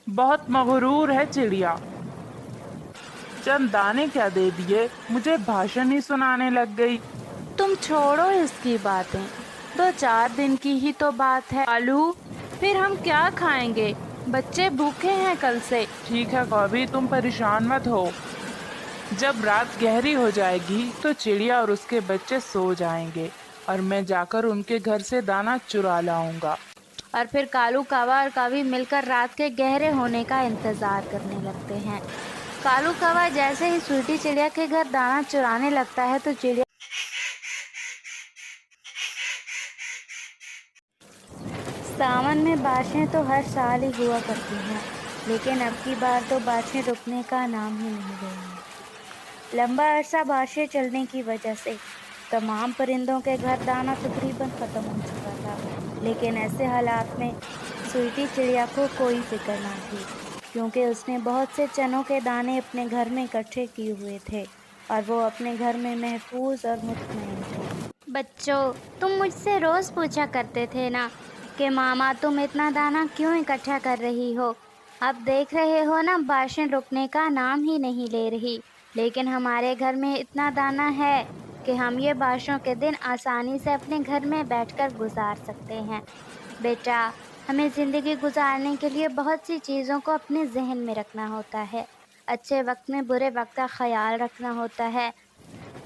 बहुत मगरूर है चिड़िया। चंद दाने क्या दे दिए, मुझे भाषण ही सुनाने लग गई। तुम छोड़ो इसकी बातें, 2-4 दिन की ही तो बात है आलू। फिर हम क्या खाएंगे? बच्चे भूखे हैं कल से। ठीक है कौवी, तुम परेशान मत हो। जब रात गहरी हो जाएगी तो चिड़िया और उसके बच्चे सो जाएंगे और मैं जाकर उनके घर से दाना चुरा लाऊंगा। और फिर कालू कौवा और कौवी मिलकर रात के गहरे होने का इंतजार करने लगते हैं। कालू कौवा जैसे ही स्वीटी चिड़िया के घर दाना चुराने लगता है तो चिड़िया सावन में बारिशें तो हर साल ही हुआ करती हैं, लेकिन अब की बार तो बारिशें रुकने का नाम ही नहीं ले रही। लंबा अरसा बारिशें चलने की वजह से तमाम परिंदों के घर दाना तकरीबन ख़त्म हो चुका था, लेकिन ऐसे हालात में स्वीटी चिड़िया को कोई फिक्र ना थी, क्योंकि उसने बहुत से चनों के दाने अपने घर में इकट्ठे किए हुए थे और वो अपने घर में महफूज और मुतमईन थी। बच्चों, तुम मुझसे रोज़ पूछा करते थे ना कि मामा तुम इतना दाना क्यों इकट्ठा कर रही हो। अब देख रहे हो ना, बारिशें रुकने का नाम ही नहीं ले रही, लेकिन हमारे घर में इतना दाना है कि हम ये बारिशों के दिन आसानी से अपने घर में बैठकर गुजार सकते हैं। बेटा, हमें ज़िंदगी गुजारने के लिए बहुत सी चीज़ों को अपने जहन में रखना होता है। अच्छे वक्त में बुरे वक्त का ख्याल रखना होता है,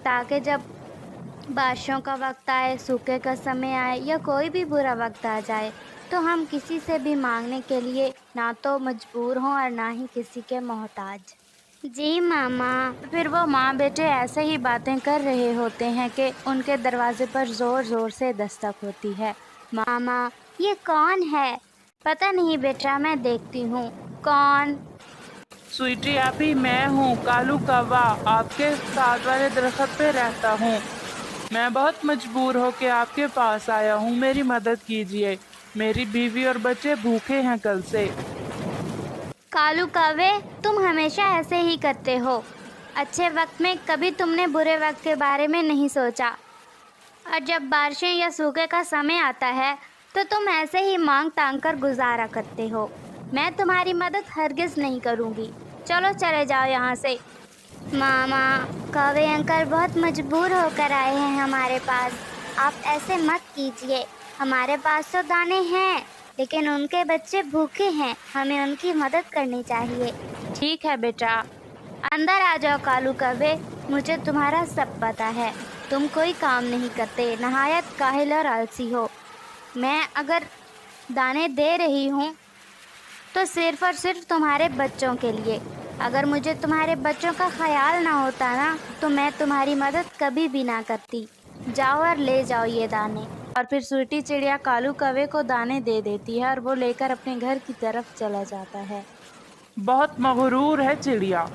ताकि जब बारिशों का वक्त आए, सूखे का समय आए या कोई भी बुरा वक्त आ जाए तो हम किसी से भी मांगने के लिए ना तो मजबूर हों और ना ही किसी के मोहताज। जी मामा। फिर वो माँ बेटे ऐसे ही बातें कर रहे होते हैं कि उनके दरवाजे पर जोर जोर से दस्तक होती है। मामा, ये कौन है? पता नहीं बेटा, मैं देखती हूँ। कौन? स्वीटी आप ही, मैं हूँ कालू कौवा, आपके साथ वाले दरख्त पे रहता हूँ। मैं बहुत मजबूर होके आपके पास आया हूँ, मेरी मदद कीजिए। मेरी बीवी और बच्चे भूखे हैं कल से। कालू कौवे, तुम हमेशा ऐसे ही करते हो। अच्छे वक्त में कभी तुमने बुरे वक्त के बारे में नहीं सोचा, और जब बारिशें या सूखे का समय आता है तो तुम ऐसे ही मांग तांग कर गुजारा करते हो। मैं तुम्हारी मदद हरगिज नहीं करूँगी। चलो चले जाओ यहाँ से। मामा, कौवे अंकल बहुत मजबूर होकर आए हैं हमारे पास। आप ऐसे मत कीजिए। हमारे पास तो दाने हैं, लेकिन उनके बच्चे भूखे हैं। हमें उनकी मदद करनी चाहिए। ठीक है बेटा, अंदर आ जाओ कालू कौवे। मुझे तुम्हारा सब पता है। तुम कोई काम नहीं करते, नहायत काहिल और आलसी हो। मैं अगर दाने दे रही हूँ तो सिर्फ और सिर्फ तुम्हारे बच्चों के लिए। अगर मुझे तुम्हारे बच्चों का ख्याल ना होता ना, तो मैं तुम्हारी मदद कभी भी ना करती। जाओ और ले जाओ ये दाने। और फिर स्वीटी चिड़िया कालू कौवे को दाने दे देती है और वो लेकर अपने घर की तरफ चला जाता है। बहुत मगरूर है चिड़िया।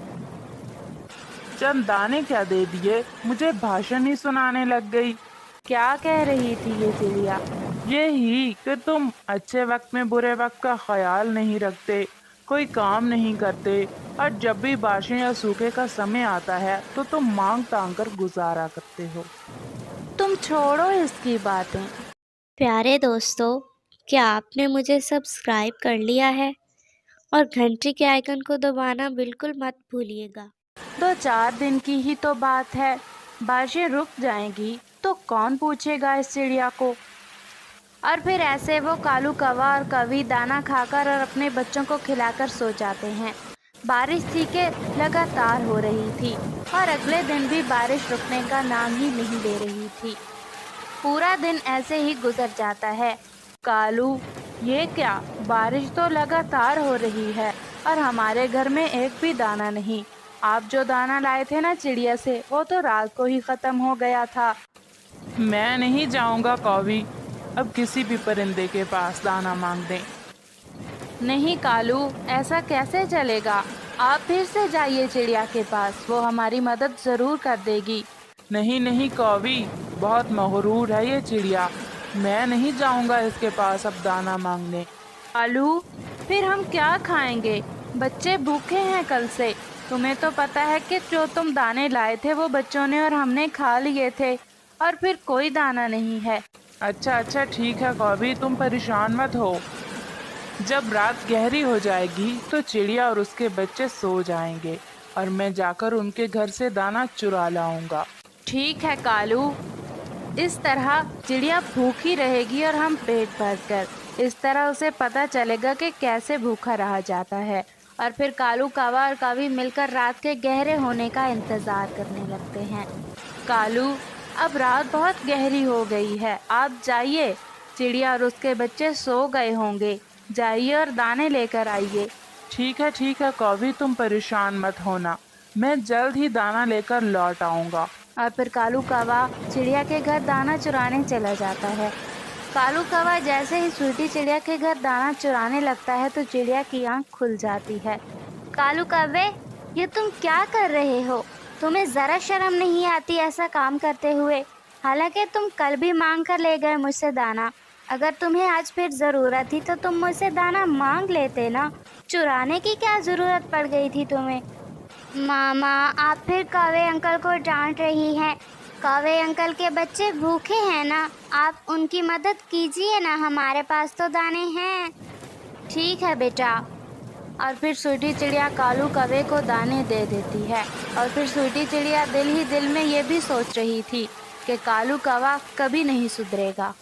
चंद दाने क्या दे दिए, मुझे भाषण ही सुनाने लग गई। क्या कह रही थी ये चिड़िया? यही कि तुम अच्छे वक्त में बुरे वक्त का ख्याल नहीं रखते, कोई काम नहीं करते, और जब भी बारिशें या सूखे का समय आता है तो तुम मांग तांग कर गुजारा करते हो। तुम छोड़ो इसकी बातें। प्यारे दोस्तों, क्या आपने मुझे सब्सक्राइब कर लिया है? और घंटी के आइकन को दबाना बिल्कुल मत भूलिएगा। 2-4 दिन की ही तो बात है, बारिशें रुक जाएंगी तो कौन पूछेगा इस चिड़िया को। और फिर ऐसे वो कालू कौवा और कौवी दाना खाकर और अपने बच्चों को खिलाकर सो जाते हैं। बारिश थी कि लगातार हो रही थी और अगले दिन भी बारिश रुकने का नाम ही नहीं ले रही थी। पूरा दिन ऐसे ही गुजर जाता है। कालू, ये क्या, बारिश तो लगातार हो रही है और हमारे घर में एक भी दाना नहीं। आप जो दाना लाए थे ना चिड़िया से, वो तो रात को ही खत्म हो गया था। मैं नहीं जाऊंगा कौवी, अब किसी भी परिंदे के पास दाना मांगने। नहीं कालू, ऐसा कैसे चलेगा? आप फिर से जाइए चिड़िया के पास, वो हमारी मदद ज़रूर कर देगी। नहीं नहीं कौवी, बहुत मगरूर है ये चिड़िया, मैं नहीं जाऊंगा इसके पास अब दाना मांगने। कालू, फिर हम क्या खाएंगे? बच्चे भूखे हैं कल से। तुम्हें तो पता है कि जो तुम दाने लाए थे वो बच्चों ने और हमने खा लिए थे, और फिर कोई दाना नहीं है। अच्छा अच्छा ठीक है कौवी, तुम परेशान मत हो। जब रात गहरी हो जाएगी तो चिड़िया और उसके बच्चे सो जाएंगे और मैं जाकर उनके घर से दाना चुरा लाऊंगा। ठीक है कालू, इस तरह चिड़िया भूखी रहेगी और हम पेट भरकर। इस तरह उसे पता चलेगा कि कैसे भूखा रहा जाता है। और फिर कालू कौवा और कौवी मिलकर रात के गहरे होने का इंतजार करने लगते हैं। कालू, अब रात बहुत गहरी हो गई है, आप जाइए। चिड़िया और उसके बच्चे सो गए होंगे, जाइए और दाने लेकर आइए। ठीक है कौवी, तुम परेशान मत होना, मैं जल्द ही दाना लेकर लौट आऊंगा। और फिर कालू कौवा चिड़िया के घर दाना चुराने चला जाता है। कालू कौवा जैसे ही स्वीटी चिड़िया के घर दाना चुराने लगता है तो चिड़िया की आंख खुल जाती है। कालू कौवे, ये तुम क्या कर रहे हो? तुम्हें जरा शर्म नहीं आती ऐसा काम करते हुए? हालांकि तुम कल भी मांग कर ले गए मुझसे दाना। अगर तुम्हें आज फिर जरूरत थी तो तुम मुझसे दाना मांग लेते ना। चुराने की क्या जरूरत पड़ गई थी तुम्हें? मामा, आप फिर कौवे अंकल को डांट रही हैं। कौवे अंकल के बच्चे भूखे हैं ना, आप उनकी मदद कीजिए ना, हमारे पास तो दाने हैं। ठीक है बेटा। और फिर स्वीटी चिड़िया कालू कौवे को दाने दे देती है। और फिर स्वीटी चिड़िया दिल ही दिल में ये भी सोच रही थी कि कालू कौवा कभी नहीं सुधरेगा।